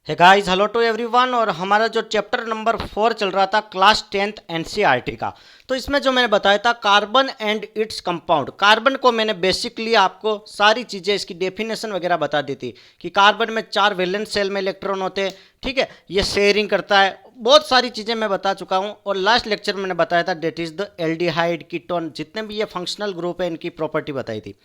Hey guys, hello to everyone. और हमारा जो चैप्टर नंबर 4 चल रहा था क्लास 10th एनसीईआरटी का, तो इसमें जो मैंने बताया था carbon and its compound. Carbon को मैंने बेसिकली आपको सारी चीज़ें इसकी डेफिनेशन वगैरह बता दी थी कि कार्बन में 4 वैलेंस सेल में इलेक्ट्रॉन होते हैं। ठीक है, ये शेयरिंग करता है, बहुत सारी चीज़ें मैं बता चुका हूँ। और लास्ट लेक्चर में मैंने बताया था that is the aldehyde, ketone, जितने भी ये फंक्शनल ग्रुप है इनकी प्रॉपर्टी बताई थी।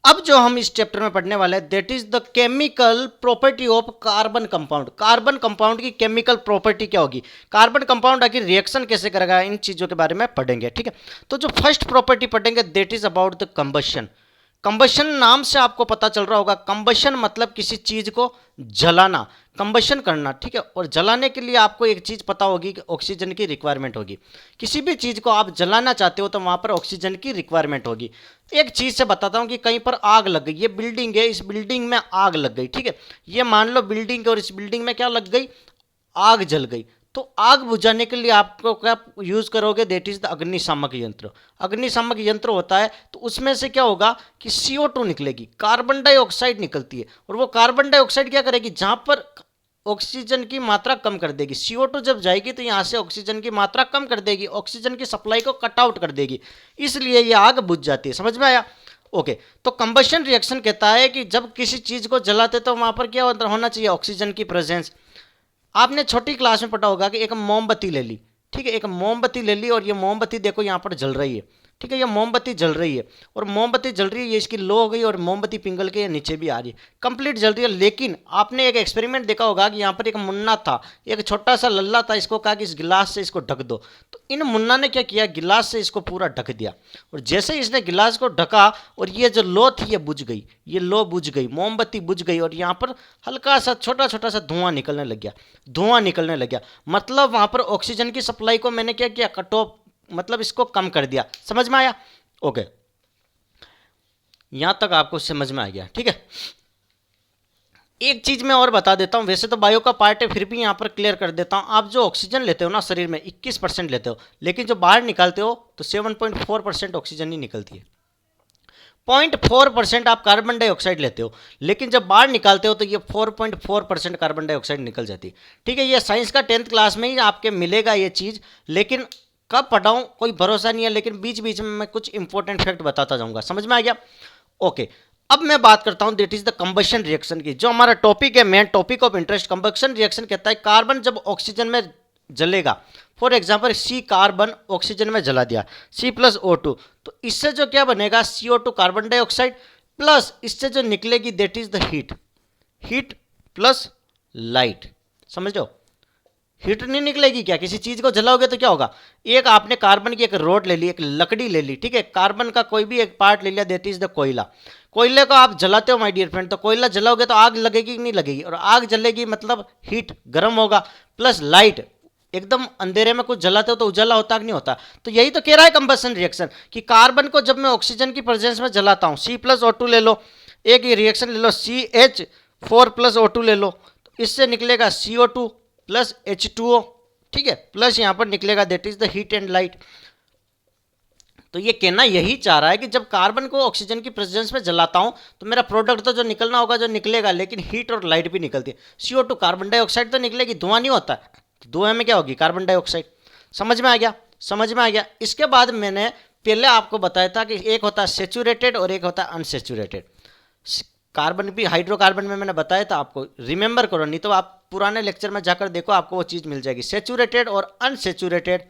अब जो हम इस चैप्टर में पढ़ने वाले हैं that is the chemical property of carbon compound. Carbon compound की केमिकल प्रॉपर्टी क्या होगी, कार्बन कंपाउंड आखिर रिएक्शन कैसे करेगा, इन चीज़ों के बारे में पढ़ेंगे। ठीक है, तो जो फर्स्ट प्रॉपर्टी पढ़ेंगे that is about the combustion. Combustion नाम से आपको पता चल रहा होगा, कंबशन मतलब किसी चीज को जलाना, कंबशन करना। ठीक है, और जलाने के लिए आपको एक चीज पता होगी कि ऑक्सीजन की रिक्वायरमेंट होगी। किसी भी चीज को आप जलाना चाहते हो तो वहां पर ऑक्सीजन की रिक्वायरमेंट होगी। एक चीज से बताता हूं कि कहीं पर आग लग गई, ये बिल्डिंग है, इस बिल्डिंग में आग लग गई। ठीक है, ये मान लो बिल्डिंग और इस बिल्डिंग में क्या लग गई, आग जल गई। तो आग बुझाने के लिए आपको क्या यूज करोगे, देट इज द अग्निशामक यंत्र। अग्निशामक यंत्र होता है तो उसमें से क्या होगा कि CO2 निकलेगी, कार्बन डाइऑक्साइड निकलती है। और वो कार्बन डाइऑक्साइड क्या करेगी, जहां पर ऑक्सीजन की मात्रा कम कर देगी। CO2 जब जाएगी तो यहां से ऑक्सीजन की मात्रा कम कर देगी, ऑक्सीजन की सप्लाई को कट आउट कर देगी, इसलिए ये आग बुझ जाती है। समझ में आया? ओके, तो कंबशन रिएक्शन कहता है कि जब किसी चीज को जलाते तो वहां पर क्या होना चाहिए, ऑक्सीजन की प्रेजेंस। आपने छोटी क्लास में पढ़ा होगा कि एक मोमबत्ती ले ली। ठीक है, एक मोमबत्ती ले ली और ये मोमबत्ती देखो यहाँ पर जल रही है। ठीक है, ये मोमबत्ती जल रही है और मोमबत्ती जल रही है, ये इसकी लो हो गई और मोमबत्ती पिघल के नीचे भी आ रही है, कंप्लीट जल रही है। लेकिन आपने एक एक्सपेरिमेंट देखा होगा कि यहाँ पर एक मुन्ना था, एक छोटा सा लल्ला था, इसको कहा कि इस गिलास से इसको ढक दो। तो इन मुन्ना ने क्या किया, गिलास से इसको पूरा ढक दिया। और जैसे ही इसने गिलास को ढका और ये जो लो थी ये बुझ गई, ये लो बुझ गई, मोमबत्ती बुझ गई और यहाँ पर हल्का सा छोटा छोटा सा धुआं निकलने लग गया। धुआं निकलने लग गया मतलब वहां पर ऑक्सीजन की सप्लाई को मैंने क्या किया, कट ऑफ, मतलब इसको कम कर दिया। समझ में आया? ओके, यहां तक आपको समझ में आ गया। ठीक है, एक चीज मैं और बता देता हूं, वैसे तो बायो का पार्ट है फिर भी यहां पर क्लियर कर देता हूं। आप जो ऑक्सीजन लेते हो ना शरीर में 21% लेते हो, लेकिन जो बाहर निकालते हो तो 7.4% ऑक्सीजन ही निकलती है। 0.4% आप कार्बन डाइऑक्साइड लेते हो, लेकिन जब बाहर निकालते हो तो ये 4.4% कार्बन डाइऑक्साइड निकल जाती है। ठीक है, ये साइंस का 10th क्लास में ही आपके मिलेगा ये चीज़, लेकिन कब पढ़ाऊँ कोई भरोसा नहीं है, लेकिन बीच बीच में मैं कुछ इंपॉर्टेंट फैक्ट बताता जाऊंगा। समझ में आ गया? ओके, अब मैं बात करता हूं that is the combustion reaction की, जो हमारा टॉपिक है, main topic of interest. Combustion reaction कहता है कार्बन जब ऑक्सीजन में जलेगा, for example C carbon oxygen में जला दिया, C+O2, तो इससे जो क्या बनेगा, CO2 कार्बन डाइऑक्साइड, प्लस इससे जो निकलेगी that is the heat, heat plus light. समझ लो, हीट नहीं निकलेगी क्या, किसी चीज को जलाओगे तो क्या होगा, एक आपने कार्बन की एक रोड ले ली, एक लकड़ी ले ली। ठीक है, कार्बन का कोई भी एक पार्ट ले लिया, दैट इज द कोयला। कोयले को आप जलाते हो माय डियर फ्रेंड, तो कोयला जलाओगे तो आग लगेगी कि नहीं लगेगी, और आग जलेगी मतलब हीट गर्म होगा, प्लस लाइट, एकदम अंधेरे में कुछ जलाते हो तो उजाला होता कि नहीं होता। तो यही तो कह रहा है कंबशन रिएक्शन, कि कार्बन को जब मैं ऑक्सीजन की प्रेजेंस में जलाता हूँ, C+O2 ले लो, एक ये रिएक्शन ले लो CH4+O2 ले लो, तो इससे निकलेगा CO2 प्लस H2O। ठीक है, प्लस यहाँ पर निकलेगा that is the heat and light. तो ये कहना यही चाह रहा है कि जब कार्बन को ऑक्सीजन की प्रेजेंस में जलाता हूं तो मेरा प्रोडक्ट तो जो निकलना होगा जो निकलेगा, लेकिन हीट और लाइट भी निकलती है। CO2 कार्बन डाइऑक्साइड तो निकलेगी, धुआं नहीं होता, धुएं में क्या होगी, कार्बन डाइऑक्साइड। समझ में आ गया? समझ में आ गया। इसके बाद मैंने पहले आपको बताया था कि एक होता है सेचुरेटेड और एक होता है अनसेचुरेटेड। कार्बन भी, हाइड्रोकार्बन में मैंने बताया था आपको, रिमेंबर करो, नहीं तो आप पुराने लेक्चर में जाकर देखो, आपको वो चीज़ मिल जाएगी, सेचुरेटेड और अनसेचुरेटेड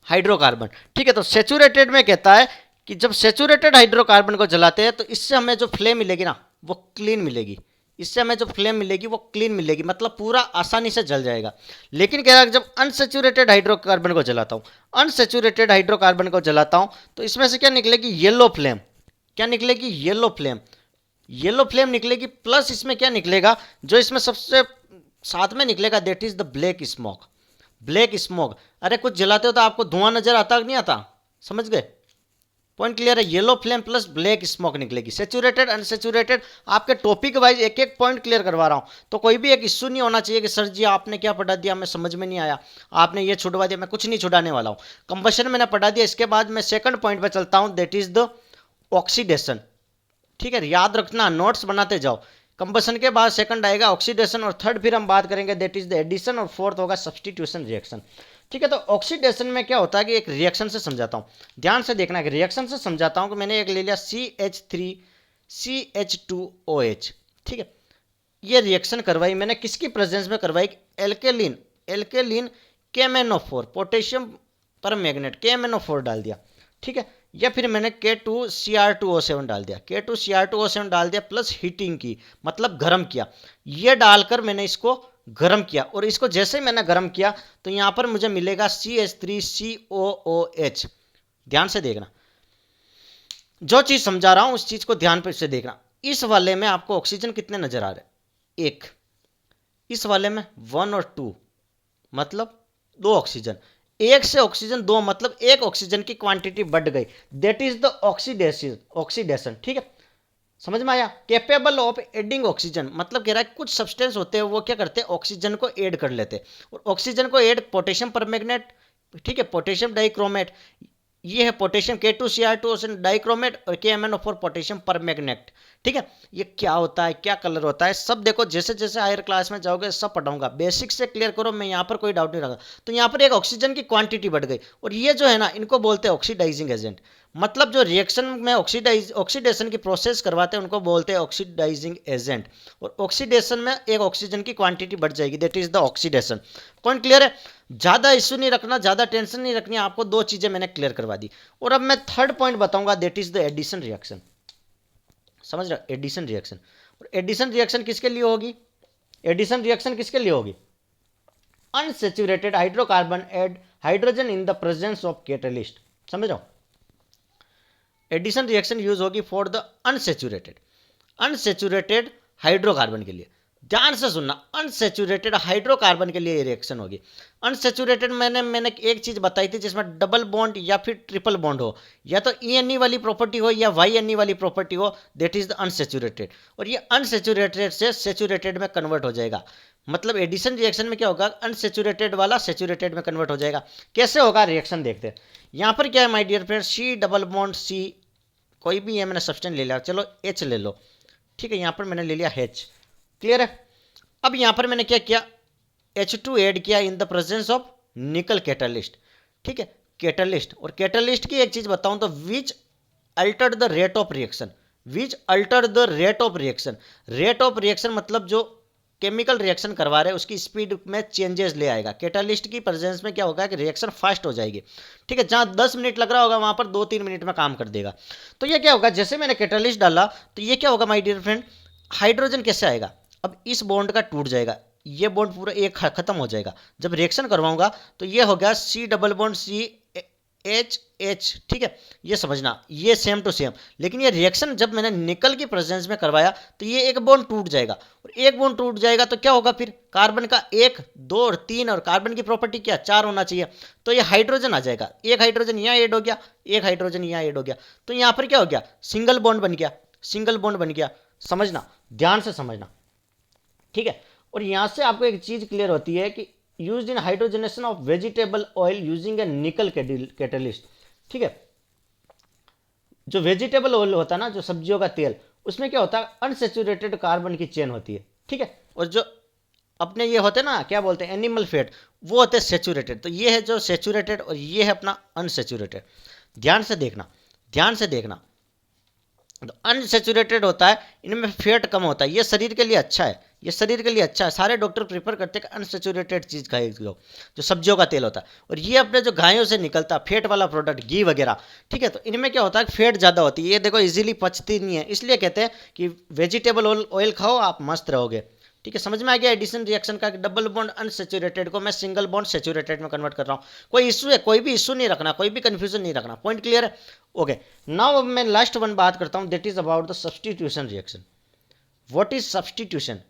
हाइड्रोकार्बन। ठीक है, तो सेचुरेटेड में कहता है कि जब सेचुरेटेड हाइड्रोकार्बन को जलाते हैं तो इससे हमें जो फ्लेम मिलेगी ना वो क्लीन मिलेगी, इससे हमें जो फ्लेम मिलेगी वो क्लीन मिलेगी, मतलब पूरा आसानी से जल जाएगा। लेकिन कह रहा है जब अनसेचुरेटेड हाइड्रोकार्बन को जलाता हूँ, अनसेचुरेटेड हाइड्रोकार्बन को जलाता हूँ तो इसमें से क्या निकलेगी, येलो फ्लेम। क्या निकलेगी, येलो फ्लेम, येलो फ्लेम निकलेगी। प्लस इसमें क्या निकलेगा, जो इसमें सबसे साथ में निकलेगा that is the black smoke. Black smoke, अरे कुछ जलाते हो तो आपको धुआं नजर आता कि नहीं आता, समझ गए? पॉइंट क्लियर है? Yellow flame plus black smoke निकलेगी। सेचुरेटेड अनसेचुरेटेड आपके टॉपिक वाइज एक एक पॉइंट क्लियर करवा रहा हूं, तो कोई भी एक इश्यू नहीं होना चाहिए कि सर जी आपने क्या पढ़ा दिया, हमें समझ में नहीं आया, आपने ये छुड़वा दिया। मैं कुछ नहीं छुड़ाने वाला हूं, कंबशन मैंने पढ़ा दिया। इसके बाद मैं सेकंड पॉइंट पर चलता हूं, दैट इज द ऑक्सीडेशन। ठीक है, याद रखना, नोट्स बनाते जाओ। कंबसन के बाद सेकंड आएगा ऑक्सीडेशन, और थर्ड फिर हम बात करेंगे दैट इज द एडिशन, और फोर्थ होगा सब्स्टिट्यूशन रिएक्शन। ठीक है, तो ऑक्सीडेशन में क्या होता है कि एक रिएक्शन से समझाता हूँ, ध्यान से देखना है, रिएक्शन से समझाता हूँ कि मैंने एक ले लिया CH3CH2OH। ठीक है, ये रिएक्शन करवाई मैंने किसकी प्रेजेंस में करवाई, एल्केलिन एल्केलिन KMnO4 पोटेशियम पर मैग्नेट KMnO4 डाल दिया। ठीक है, या फिर मैंने K2Cr2O7 डाल दिया, K2Cr2O7 डाल दिया प्लस हीटिंग की, मतलब गर्म किया। ये डालकर मैंने इसको गर्म किया, और इसको जैसे ही मैंने गर्म किया तो यहाँ पर मुझे मिलेगा CH3COOH। ध्यान से देखना, जो चीज़ समझा रहा हूँ उस चीज़ को ध्यान से देखना। इस वाले में आपको ऑक्सीजन कितने नजर आ रहे हैं, एक। इस वाले में 1 और 2, मतलब 2 ऑक्सीजन। एक से ऑक्सीजन 2, मतलब एक ऑक्सीजन की क्वांटिटी बढ़ गई, दैट इज द ऑक्सीडेशन। ठीक है, समझ में आया। कैपेबल ऑफ एडिंग ऑक्सीजन, मतलब कह रहा है कुछ सब्सटेंस होते हैं वो क्या करते हैं, ऑक्सीजन को ऐड कर लेते हैं, और ऑक्सीजन को ऐड पोटेशियम परमैंगनेट, ठीक है, पोटेशियम डाइक्रोमेट, ये है पोटेशियम K2Cr2 डाइक्रोमेट, और KMnO4 पोटेशियम परमैंगनेट। ठीक है, ये क्या होता है, क्या कलर होता है, सब देखो, जैसे जैसे हायर क्लास में जाओगे सब पढ़ाऊंगा, बेसिक से क्लियर करो, मैं यहाँ पर कोई डाउट नहीं रखा। तो यहाँ पर एक ऑक्सीजन की क्वांटिटी बढ़ गई, और ये जो है ना, इनको बोलते हैं ऑक्सीडाइजिंग एजेंट, मतलब जो रिएक्शन में ऑक्सीडेशन की प्रोसेस करवाते हैं उनको बोलते हैं ऑक्सीडाइजिंग एजेंट, और ऑक्सीडेशन में एक ऑक्सीजन की क्वांटिटी बढ़ जाएगी, that is the oxidation. Point clear है, ज़्यादा इश्यू नहीं रखना, ज़्यादा टेंशन नहीं रखनी, आपको 2 चीज़ें मैंने क्लियर करवा दी। और अब मैं थर्ड पॉइंट बताऊंगा, that is the addition reaction. समझ रहे हो, एडिशन रिएक्शन। और एडिशन रिएक्शन किसके लिए होगी, एडिशन रिएक्शन किसके लिए होगी, unsaturated hydrocarbon add hydrogen in the presence of catalyst. समझ रहे हो, एडिशन रिएक्शन यूज होगी फॉर द अनसैचुरेटेड हाइड्रोकार्बन के लिए। ध्यान से सुनना, अनसैचुरेटेड हाइड्रोकार्बन के लिए रिएक्शन होगी। अनसैचुरेटेड मैंने एक चीज बताई थी जिसमें डबल बॉन्ड या फिर ट्रिपल बॉन्ड हो, या तो ENE वाली प्रॉपर्टी हो या YNE वाली प्रॉपर्टी हो, दैट इज द अनसैचुरेटेड। और ये अनसैचुरेटेड से सैचुरेटेड में कन्वर्ट हो जाएगा, मतलब एडिशन रिएक्शन में क्या होगा, अनसैचुरेटेड वाला सैचुरेटेड में कन्वर्ट हो जाएगा। कैसे होगा रिएक्शन देखते हैं। यहाँ पर क्या है my dear friend, C double bond C, कोई भी है मैंने सब्सटेंस ले लिया, चलो H ले लो। ठीक है, यहाँ पर मैंने ले लिया H, क्लियर है। अब यहाँ पर मैंने क्या किया, H2 ऐड किया इन द प्रेजेंस ऑफ निकल कैटलिस्ट। ठीक है, कैटलिस्ट, और कैटलिस्ट की एक चीज बताऊं तो which altered the rate of reaction, which altered the rate of reaction. Rate of reaction मतलब जो केमिकल रिएक्शन करवा रहे हैं उसकी स्पीड में चेंजेस ले आएगा। कैटलिस्ट की प्रेजेंस में क्या होगा कि रिएक्शन फास्ट हो जाएगी। ठीक है, जहां 10 मिनट लग रहा होगा वहां पर 2-3 मिनट में काम कर देगा। तो ये क्या होगा, जैसे मैंने कैटलिस्ट डाला तो ये क्या होगा माय डियर फ्रेंड, हाइड्रोजन कैसे आएगा, अब इस बॉन्ड का टूट जाएगा, ये बॉन्ड पूरा एक खत्म हो जाएगा। जब रिएक्शन करवाऊंगा तो ये हो गया C डबल बॉन्ड CH। ठीक है, ये समझना, ये सेम टू सेम। लेकिन ये रिएक्शन जब मैंने निकल की प्रेजेंस में करवाया तो ये एक बॉन्ड टूट जाएगा, और एक बॉन्ड टूट जाएगा तो क्या होगा फिर, कार्बन का 1, 2 और 3, और कार्बन की प्रॉपर्टी क्या 4 होना चाहिए, तो ये हाइड्रोजन आ जाएगा। एक हाइड्रोजन यहाँ ऐड हो गया, एक हाइड्रोजन यहाँ ऐड हो गया, तो यहाँ पर क्या हो गया, सिंगल बॉन्ड बन गया, सिंगल बॉन्ड बन गया। समझना, ध्यान से समझना। ठीक है, और यहां से आपको एक चीज क्लियर होती है कि used in hydrogenation of vegetable oil using ए निकल कैटलिस्ट। ठीक है, जो वेजिटेबल ऑयल होता है ना, जो सब्जियों का तेल, उसमें क्या होता है, अनसैचुरेटेड कार्बन की चेन होती है। ठीक है, और जो अपने ये होते हैं ना, क्या बोलते हैं, एनिमल फैट, वो होते हैं सैचुरेटेड। तो ये है जो सैचुरेटेड, और ये है अपना अनसैचुरेटेड। ध्यान से देखना, ध्यान से देखना। तो अनसैचुरेटेड होता है, इनमें फैट कम होता है, ये शरीर के लिए अच्छा है, ये शरीर के लिए अच्छा है। सारे डॉक्टर प्रेफर करते हैं अनसैचुरेटेड चीज़ खाए, जो सब्जियों का तेल होता है। और ये अपने जो गायों से निकलता है फैट वाला प्रोडक्ट, घी वगैरह। ठीक है, तो इनमें क्या होता है, फैट ज़्यादा होती है, ये देखो इजीली पचती नहीं है, इसलिए कहते हैं कि वेजिटेबल ऑयल खाओ आप मस्त रहोगे। ठीक है, समझ में आ गया एडिशन रिएक्शन का, डबल बॉन्ड अनसैचुरेटेड को मैं सिंगल बॉन्ड सैचुरेटेड में कन्वर्ट कर रहा हूँ। कोई इशू है, कोई भी इशू नहीं रखना, कोई भी कंफ्यूजन नहीं रखना। पॉइंट क्लियर है, ओके। नाउ मैं लास्ट वन बात करता हूँ, that is about the substitution reaction. What is substitution,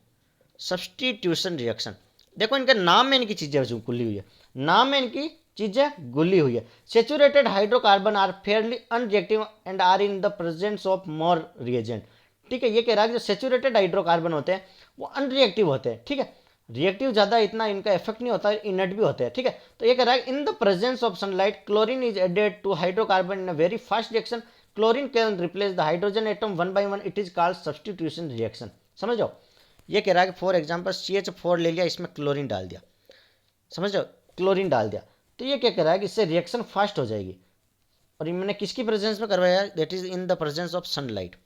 substitution reaction. देखो इनके नाम में इनकी चीजें गुली हुई है, नाम में इनकी चीजें गुली हुई है। Saturated hydrocarbon are fairly unreactive and are in the presence of more reagent. ठीक है, ये कह रहा है कि जो सैचुरेटेड हाइड्रोकार्बन होते हैं वो अनरिएक्टिव होते हैं। ठीक है, रिएक्टिव ज़्यादा इतना इनका इफेक्ट नहीं होता है, इनर्ट भी होते हैं। ठीक है, तो ये कह रहा है in the presence of sunlight chlorine is added to hydrocarbon in a very fast reaction. Chlorine can replace the hydrogen atom one by one, it is called substitution reaction. समझ जाओ, ये कह रहा है कि फॉर एग्जाम्पल CH4 ले लिया, इसमें क्लोरीन डाल दिया, समझ जाओ, क्लोरीन डाल दिया, तो ये क्या कह रहा है कि इससे रिएक्शन फास्ट हो जाएगी। और ये मैंने किसकी प्रेजेंस में करवाया है, that is in the presence of sunlight.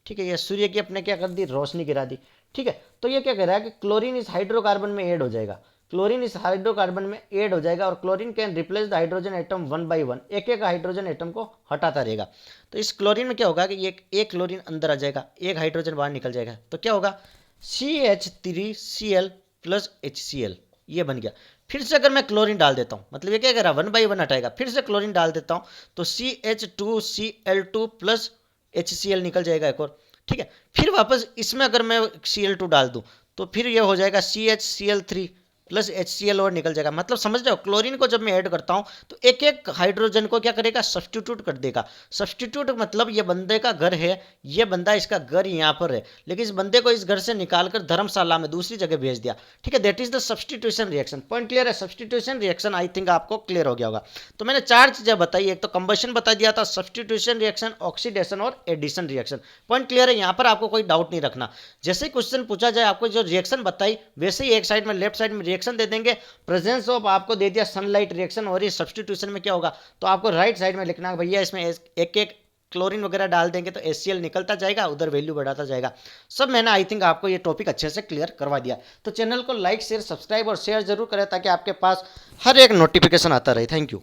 ठीक है, ये सूर्य की अपने क्या कर दी, रोशनी गिरा दी। ठीक है, तो ये क्या कह रहा है कि क्लोरीन इस हाइड्रोकार्बन में ऐड हो जाएगा, क्लोरीन इस हाइड्रोकार्बन में ऐड हो जाएगा, और chlorine can replace the hydrogen atom one by one, एक एक हाइड्रोजन एटम को हटाता रहेगा। तो इस क्लोरीन में क्या होगा कि एक क्लोरीन अंदर आ जाएगा, एक हाइड्रोजन बाहर निकल जाएगा, तो क्या होगा CH3Cl प्लस HCl, ये बन गया। फिर से अगर मैं क्लोरीन डाल देता हूँ, मतलब ये क्या कह रहा है, वन बाई वन हटाएगा, फिर से क्लोरीन डाल देता हूँ तो CH2Cl2 प्लस HCl निकल जाएगा एक और। ठीक है, फिर वापस इसमें अगर मैं Cl2 डाल दूँ तो फिर ये हो जाएगा CHCl3 प्लस HCl और निकल जाएगा। मतलब समझ रहे हो, क्लोरीन को जब मैं ऐड करता हूँ तो एक एक हाइड्रोजन को क्या करेगा, सब्सटीट्यूट कर देगा। सब्सटीट्यूट मतलब ये बंदे का घर है, ये बंदा इसका घर यहाँ पर है, लेकिन इस बंदे को इस घर से निकालकर धर्मशाला में दूसरी जगह भेज दिया। ठीक है, that is the substitution reaction. Point clear है, सब्सटीट्यूशन रिएक्शन आई थिंक आपको क्लियर हो गया होगा। तो मैंने 4 चीजें बताई, एक तो कंबशन बता दिया था, सब्सटीट्यूशन रिएक्शन, ऑक्सीडेशन और एडिशन रिएक्शन। पॉइंट क्लियर है, यहाँ पर आपको कोई डाउट नहीं रखना। जैसे क्वेश्चन पूछा जाए, आपको जो रिएक्शन बताई वैसे ही एक साइड में लेफ्ट साइड में रिएक्शन दे देंगे। प्रेजेंस ऑफ आपको दे दिया सनलाइट रिएक्शन, और ये सब्सटीट्यूशन में क्या होगा, तो आपको राइट साइड में लिखना है भैया इसमें एक एक क्लोरीन वगैरह डाल देंगे तो HCl निकलता जाएगा, उधर वैल्यू बढ़ाता जाएगा। सब मैंने आई थिंक आपको ये टॉपिक अच्छे से क्लियर करवा दिया। तो चैनल को लाइक शेयर सब्सक्राइब और शेयर जरूर करें ताकि आपके पास हर एक नोटिफिकेशन आता रहे। Thank you.